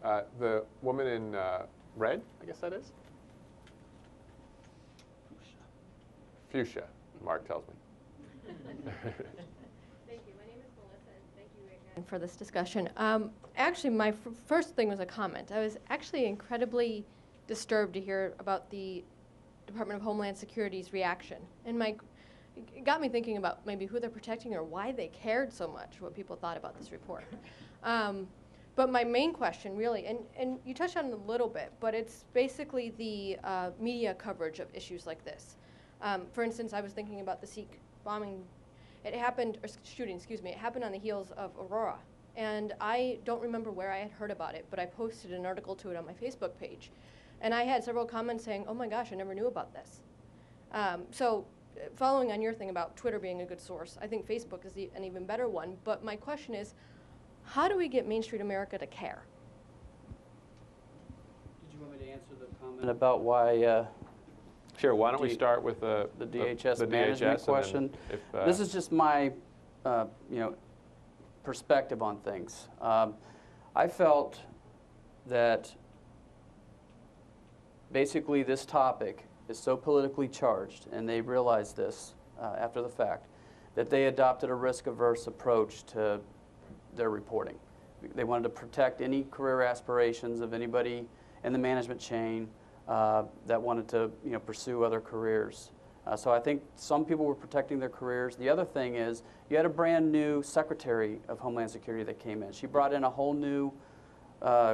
The woman in red, I guess that is? Fuchsia, Mark tells me. Thank you. My name is Melissa, and thank you again for this discussion. Actually, my first thing was a comment. I was actually incredibly disturbed to hear about the Department of Homeland Security's reaction. And it got me thinking about maybe who they're protecting or why they cared so much, what people thought about this report. But my main question, really, and you touched on it a little bit, but it's basically the media coverage of issues like this. For instance, I was thinking about the Sikh bombing. It happened, or shooting, excuse me, it happened on the heels of Aurora. And I don't remember where I had heard about it, but I posted an article to it on my Facebook page. And I had several comments saying, oh my gosh, I never knew about this. So following on your thing about Twitter being a good source, I think Facebook is an even better one. But my question is, how do we get Main Street America to care? Did you want me to answer the comment about why? Sure. Why don't we start with the DHS management question? This is just my, perspective on things. I felt that basically this topic is so politically charged, and they realized this after the fact, that they adopted a risk-averse approach to their reporting. They wanted to protect any career aspirations of anybody in the management chain that wanted to pursue other careers. So I think some people were protecting their careers. The other thing is you had a brand new Secretary of Homeland Security that came in. She brought in a whole new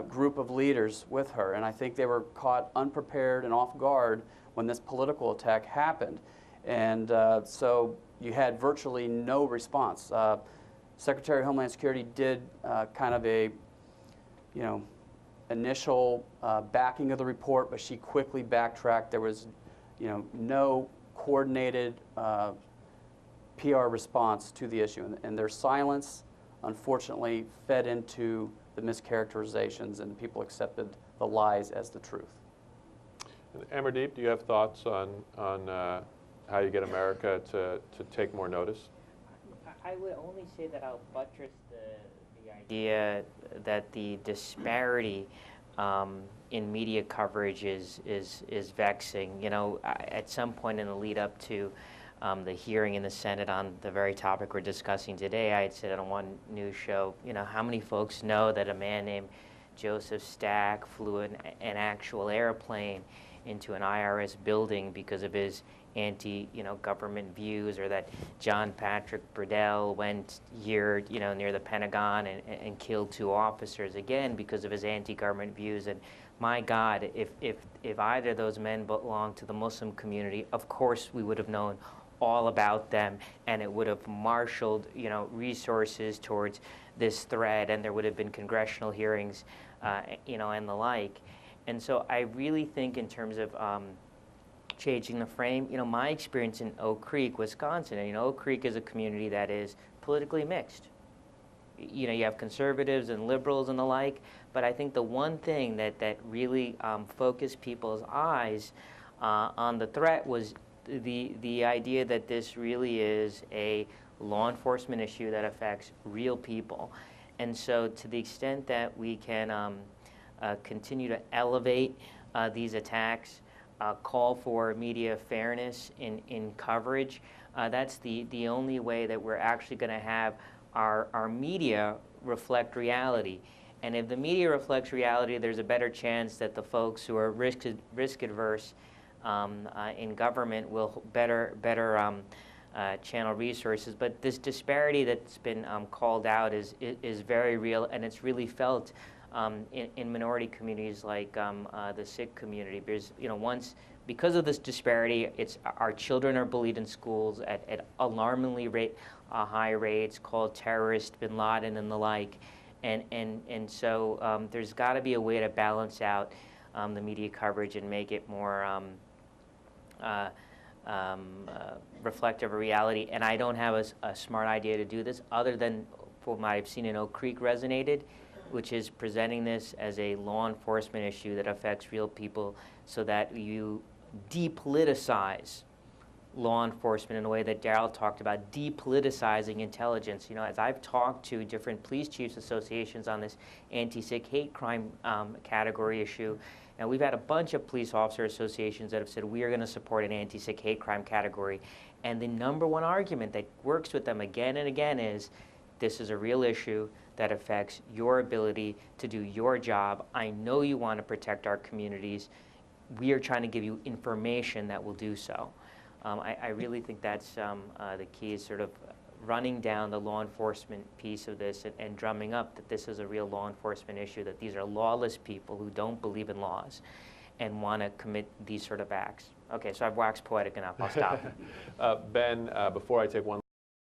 group of leaders with her, and I think they were caught unprepared and off guard when this political attack happened. And so you had virtually no response. Secretary of Homeland Security did kind of a, initial backing of the report, but she quickly backtracked. There was, no coordinated PR response to the issue, and their silence, unfortunately, fed into the mischaracterizations, and people accepted the lies as the truth. Amardeep, do you have thoughts on how you get America to take more notice? I would only say that I'll buttress the idea that the disparity in media coverage is vexing. At some point in the lead up to the hearing in the Senate on the very topic we're discussing today, I had said on one news show, how many folks know that a man named Joseph Stack flew an actual airplane into an IRS building because of his anti-government views, or that John Patrick Burdell went here, near the Pentagon and killed 2 officers, again, because of his anti-government views. And my God, if either of those men belonged to the Muslim community, of course we would have known all about them, and it would have marshaled, resources towards this threat, and there would have been congressional hearings, and the like. And so I really think in terms of changing the frame, my experience in Oak Creek, Wisconsin, and Oak Creek is a community that is politically mixed. You have conservatives and liberals and the like, but I think the one thing that really focused people's eyes on the threat was the idea that this really is a law enforcement issue that affects real people. And so to the extent that we can continue to elevate these attacks, call for media fairness in coverage, that's the only way that we're actually going to have our media reflect reality. And if the media reflects reality, there's a better chance that the folks who are risk adverse in government will better channel resources. But this disparity that's been called out is very real, and it's really felt in minority communities like the Sikh community. Because of this disparity, our children are bullied in schools at alarmingly high rates, called terrorist, bin Laden, and the like. And so there's got to be a way to balance out the media coverage and make it more reflective of reality. And I don't have a smart idea to do this, other than from what I've seen in Oak Creek resonated, which is presenting this as a law enforcement issue that affects real people, so that you depoliticize law enforcement in a way that Daryl talked about, depoliticizing intelligence. You know, as I've talked to different police chiefs associations on this anti-Sikh hate crime category issue, and we've had a bunch of police officer associations that have said we are going to support an anti-Sikh hate crime category. And the number one argument that works with them again and again is, this is a real issue that affects your ability to do your job. I know you want to protect our communities. We are trying to give you information that will do so. I really think that's the key, is sort of running down the law enforcement piece of this and drumming up that this is a real law enforcement issue, that these are lawless people who don't believe in laws and want to commit these sort of acts. Okay, so I've waxed poetic enough. I'll stop. Ben, before I take one